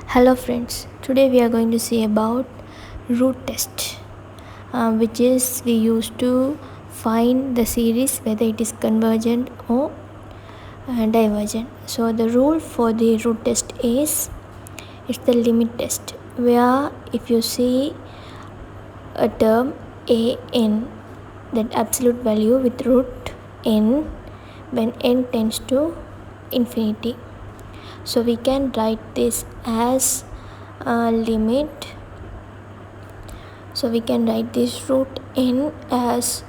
Hello friends, today we are going to see about root test, which is we use to find the series whether it is convergent or divergent. So the rule for the root test is it's the limit test, where if you see a term an, that absolute value with root n when n tends to infinity. So we can write this as a limit. So we can write this root n as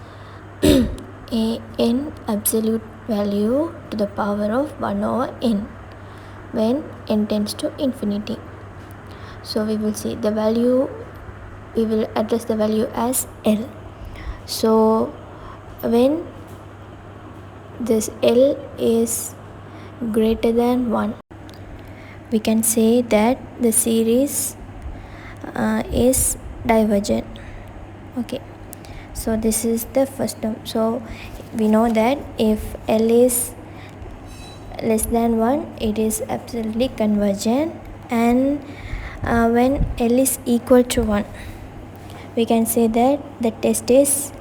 a n absolute value to the power of 1 over n when n tends to infinity. So we will see the value, we will address the value as L. So when this L is greater than 1, we can say that the series is divergent. Okay, so this is the first term. So we know that if L is less than 1, it is absolutely convergent, and when L is equal to 1, we can say that the test is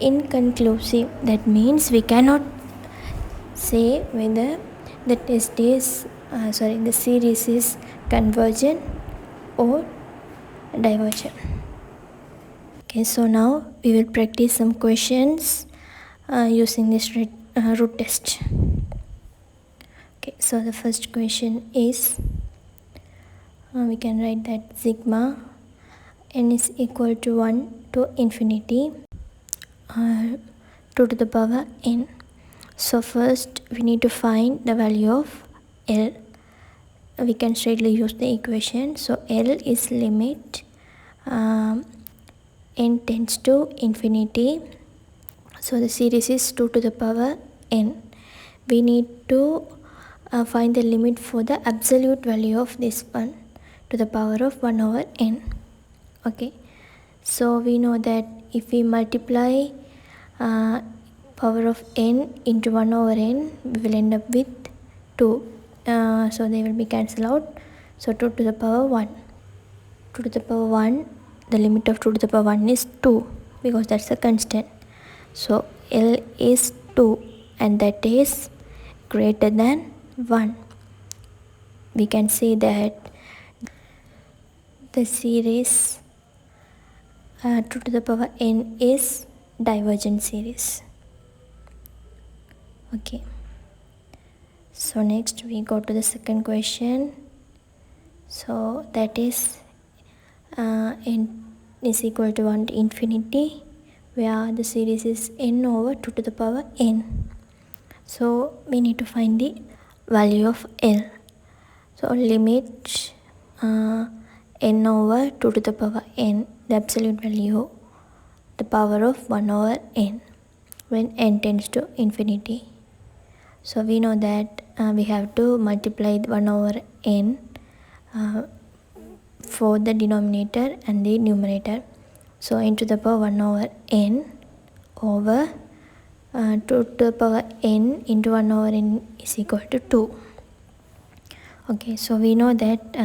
inconclusive. That means we cannot say whether the test is the series is convergent or divergent. Okay, so now we will practice some questions using this root test. Okay, so the first question is we can write that sigma n is equal to 1 to infinity 2 to the power n. So first we need to find the value of L. We can straightly use the equation. So L is limit n tends to infinity. So the series is 2 to the power n. We need to find the limit for the absolute value of this one to the power of 1 over n. Okay, so we know that if we multiply power of n into 1 over n, we will end up with 2. So they will be cancelled out. So 2 to the power 1. 2 to the power 1, the limit of 2 to the power 1 is 2 because that's a constant. So L is 2 and that is greater than 1. We can say that the series 2 to the power n is divergent series. Okay, so next we go to the second question. So that is n is equal to 1 to infinity, where the series is n over 2 to the power n. So we need to find the value of L. So limit n over 2 to the power n, the absolute value, the power of 1 over n when n tends to infinity. So we know that we have to multiply 1 over n for the denominator and the numerator. So n to the power 1 over n over 2 to the power n into 1 over n is equal to 2. Okay, so we know that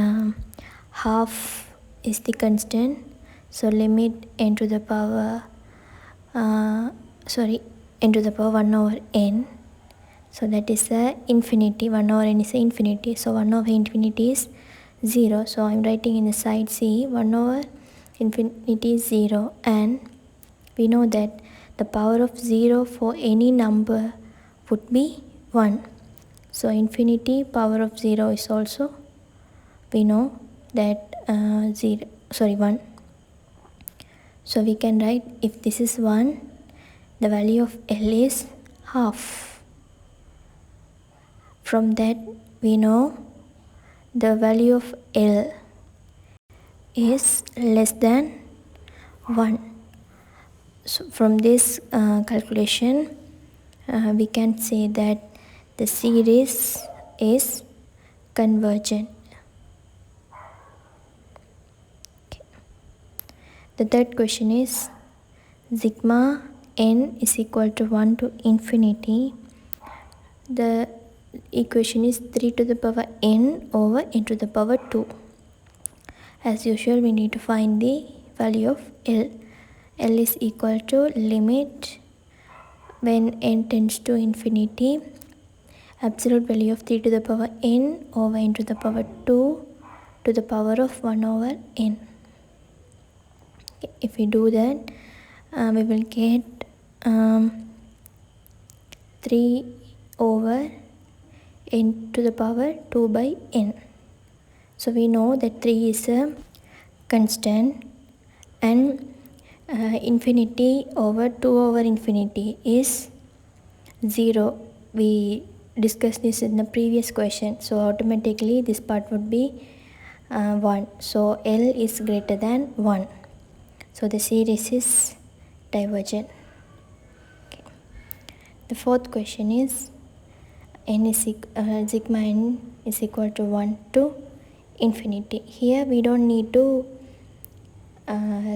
half is the constant. So limit n to the power n to the power 1 over n. So that is the infinity. 1 over n is infinity. So 1 over infinity is 0. So I'm writing in the side C 1 over infinity is 0, and we know that the power of 0 for any number would be 1. So infinity power of 0 is also, we know that 1. So we can write, if this is 1, the value of L is half. From that we know the value of L is less than 1. So from this calculation we can say that the series is convergent. Okay. The third question is sigma n is equal to 1 to infinity. The equation is 3 to the power n over n to the power 2. As usual, we need to find the value of L. L is equal to limit when n tends to infinity, absolute value of 3 to the power n over n to the power 2 to the power of 1 over n. Okay, if we do that, we will get 3 over n to the power 2 by n. So we know that 3 is a constant, and infinity over 2 over infinity is 0. We discussed this in the previous question, so automatically this part would be 1. So L is greater than 1. So the series is divergent. Okay. The fourth question is sigma n is equal to 1 to infinity. Here we don't need to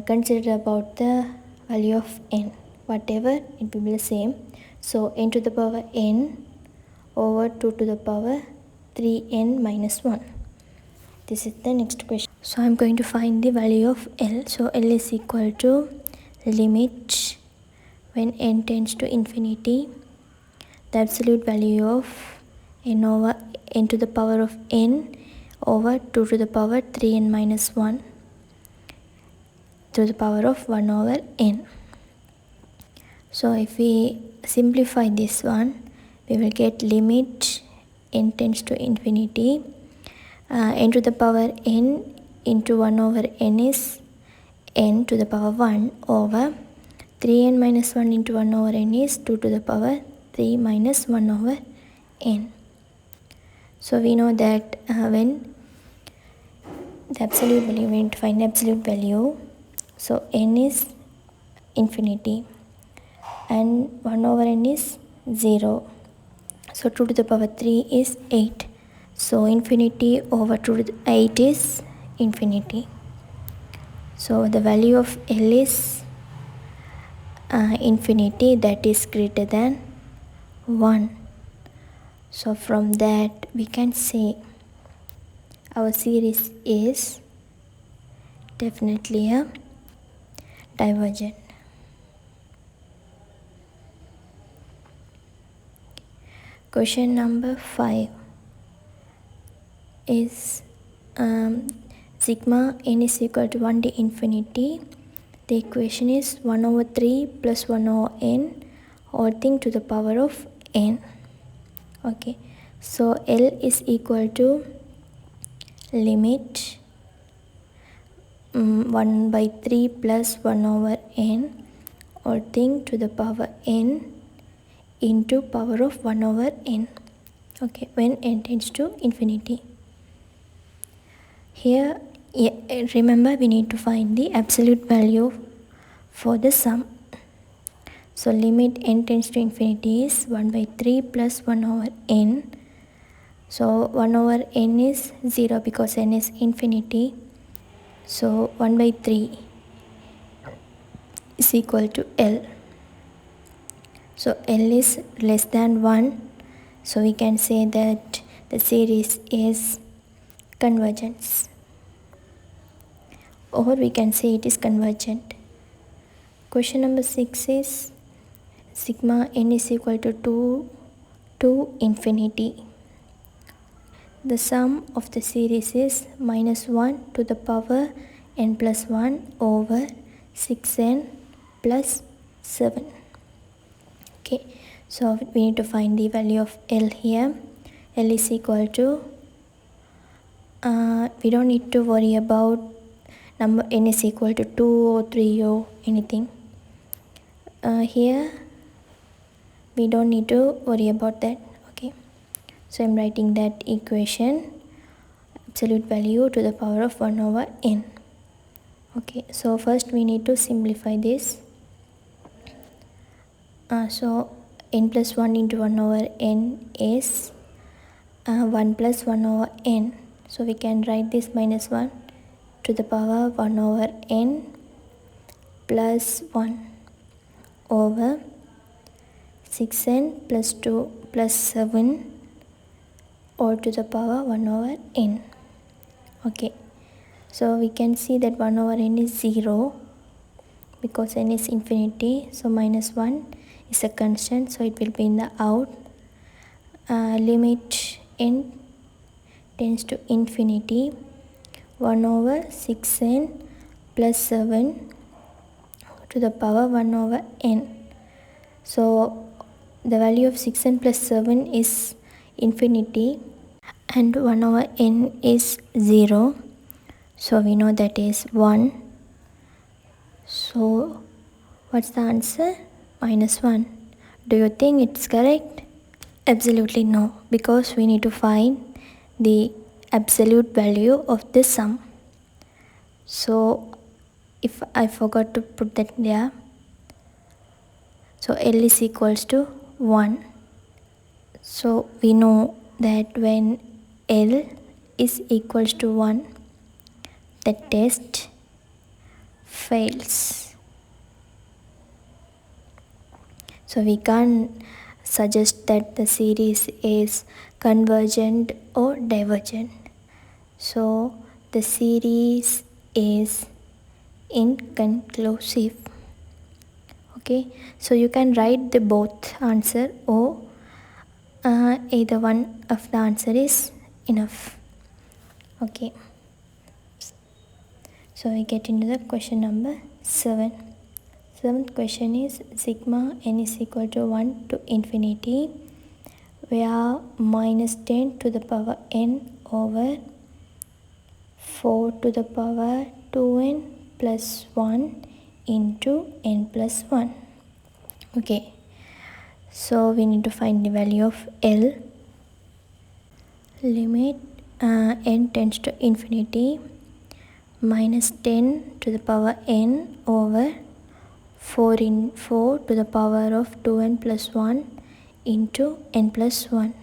consider about the value of n. Whatever, it will be the same. So n to the power n over 2 to the power 3n minus 1. This is the next question. So I'm going to find the value of L. So L is equal to limit when n tends to infinity, the absolute value of n over n to the power of n over 2 to the power 3n minus 1 to the power of 1 over n. So if we simplify this one, we will get limit n tends to infinity, n to the power n into 1 over n is n to the power 1 over 3n minus 1 into 1 over n is 2 to the power 3 minus 1 over n. So we know that when the absolute value, we need to find the absolute value. So n is infinity and 1 over n is 0. So 2 to the power 3 is 8. So infinity over 2 to the 8 is infinity. So the value of L is infinity, that is greater than 1. So from that we can say our series is definitely a divergent. Question number 5 is sigma n is equal to 1 to infinity. The equation is 1 over 3 plus 1 over n, all thing to the power of n. Okay, so L is equal to limit 1 by 3 plus 1 over n, all thing to the power n into power of 1 over n. Okay, when n tends to infinity. Here, remember, we need to find the absolute value for the sum. So limit n tends to infinity is 1 by 3 plus 1 over n. So 1 over n is 0 because n is infinity. So 1 by 3 is equal to L. So L is less than 1. So we can say that the series is convergence. Or we can say it is convergent. Question number 6 is sigma n is equal to 2 to infinity. The sum of the series is minus 1 to the power n plus 1 over 6n plus 7. Okay, so we need to find the value of L here. L is equal to, we don't need to worry about number n is equal to 2 or 3 or anything. Here we don't need to worry about that. Okay, so I'm writing that equation, absolute value to the power of 1 over n. Okay, so first we need to simplify this. So n plus 1 into 1 over n is 1 plus 1 over n. So we can write this minus 1 to the power 1 over n plus 1 over 6n plus 2 plus 7 all to the power 1 over n. Okay, So we can see that 1 over n is 0 because n is infinity. So minus 1 is a constant, so it will be in the out. Limit n tends to infinity, 1 over 6n plus 7 to the power 1 over n. So the value of 6n plus 7 is infinity and 1 over n is 0. So we know that is 1. So what's the answer? Minus 1. Do you think it's correct? Absolutely no, because we need to find the absolute value of this sum. So if I forgot to put that there, so L is equals to 1. So we know that when L is equals to 1, the test fails. So we can't suggest that the series is convergent or divergent. So the series is inconclusive. Okay, so you can write the both answer or either one of the answer is enough. Okay, so we get into the question number 7. Seventh question is sigma n is equal to 1 to infinity, where minus 10 to the power n over 4 to the power 2n plus 1 into n plus 1. Okay, so we need to find the value of L. Limit n tends to infinity, minus 10 to the power n over 4 to the power of 2n plus 1 into n plus 1.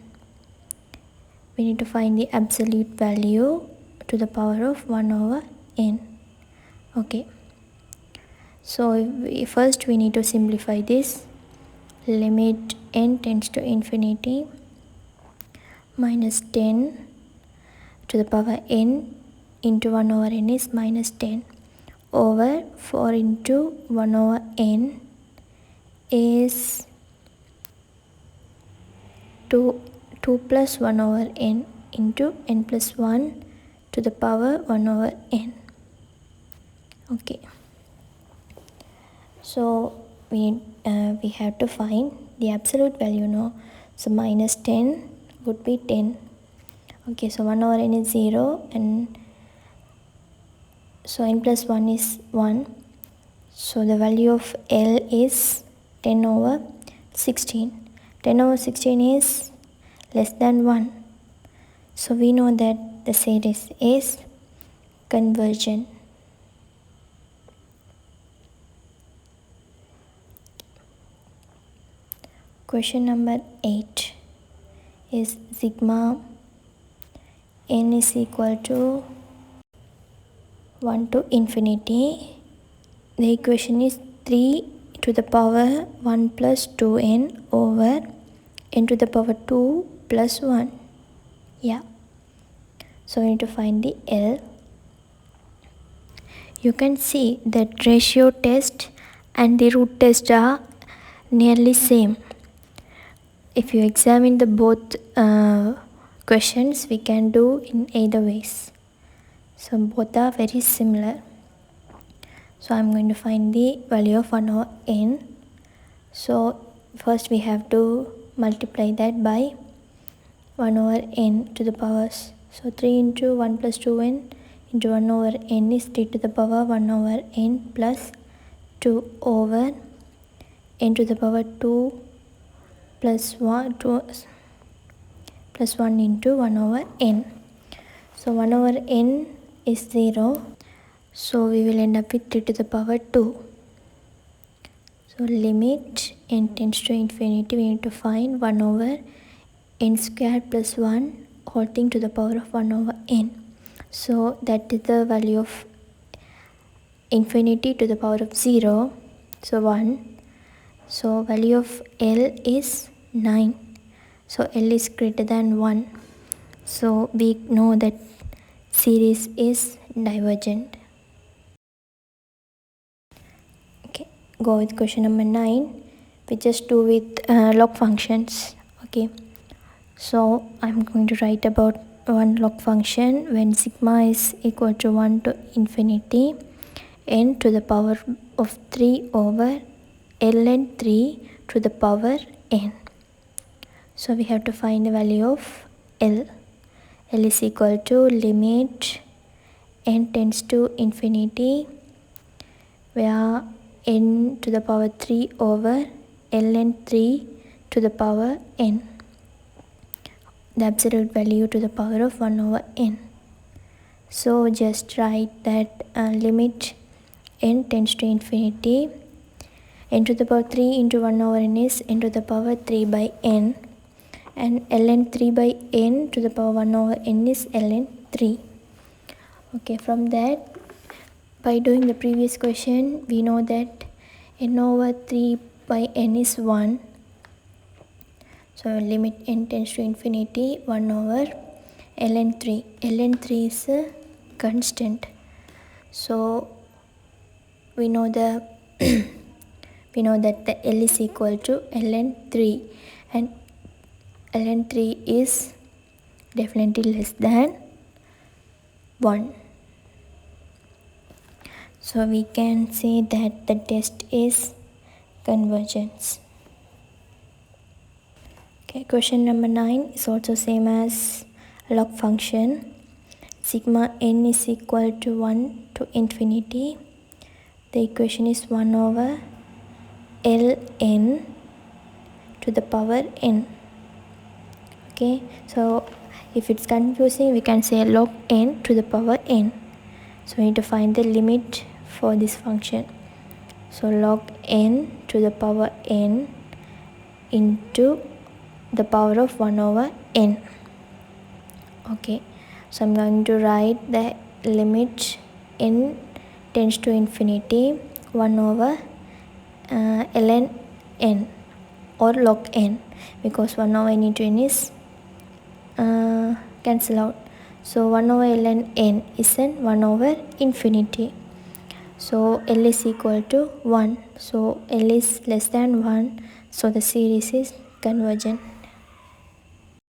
We need to find the absolute value to the power of 1 over n. Okay, so first we need to simplify this. Limit n tends to infinity, minus 10 to the power n into 1 over n is minus 10 over 4 into 1 over n is 2 plus 1 over n into n plus 1 to the power 1 over n. Okay, so we have to find the absolute value now. So minus 10 would be 10. Okay, so 1 over n is 0 and so n plus 1 is 1. So the value of L is 10 over 16. 10 over 16 is less than 1. So we know that the series is convergent. Question number 8 is sigma n is equal to 1 to infinity. The equation is 3 to the power 1 plus 2n over n to the power 2 plus 1. Yeah, so we need to find the L. You can see that ratio test and the root test are nearly same. If you examine the both questions, we can do in either ways. So both are very similar. So I'm going to find the value of 1 over n. So first we have to multiply that by 1 over n to the powers. So 3 into 1 plus 2n into 1 over n is 3 to the power 1 over n plus 2 over n to the power 2 plus 1 plus 1 into 1 over n. So 1 over n is 0. So we will end up with 3 to the power 2. So limit n tends to infinity, we need to find 1 over n square plus 1 whole thing to the power of 1 over n. So that is the value of infinity to the power of 0. So 1. So value of L is 9. So L is greater than 1. So we know that series is divergent. Okay, go with question number 9, which is do with log functions. Okay, so I'm going to write about one log function when sigma is equal to 1 to infinity n to the power of 3 over ln 3 to the power n. So we have to find the value of L. L is equal to limit n tends to infinity where n to the power 3 over ln 3 to the power n. The absolute value to the power of 1 over n. So just write that limit n tends to infinity, n to the power 3 into 1 over n is n to the power 3 by n, and ln 3 by n to the power 1 over n is ln 3. Okay, from that, by doing the previous question, we know that n over 3 by n is 1. So limit n tends to infinity 1 over ln 3. ln 3 is a constant. So we know the we know that the L is equal to ln 3, and ln 3 is definitely less than 1. So we can say that the test is convergence. Okay, question number 9 is also same as log function. Sigma n is equal to 1 to infinity. The equation is 1 over ln to the power n. Okay, so if it's confusing, we can say log n to the power n. So we need to find the limit for this function. So log n to the power n into the power of 1 over n. Okay, so I'm going to write the limit n tends to infinity 1 over ln n or log n, because 1 over n into n is cancel out. So 1 over ln n is an 1 over infinity. So L is equal to 1. So L is less than 1. So the series is convergent.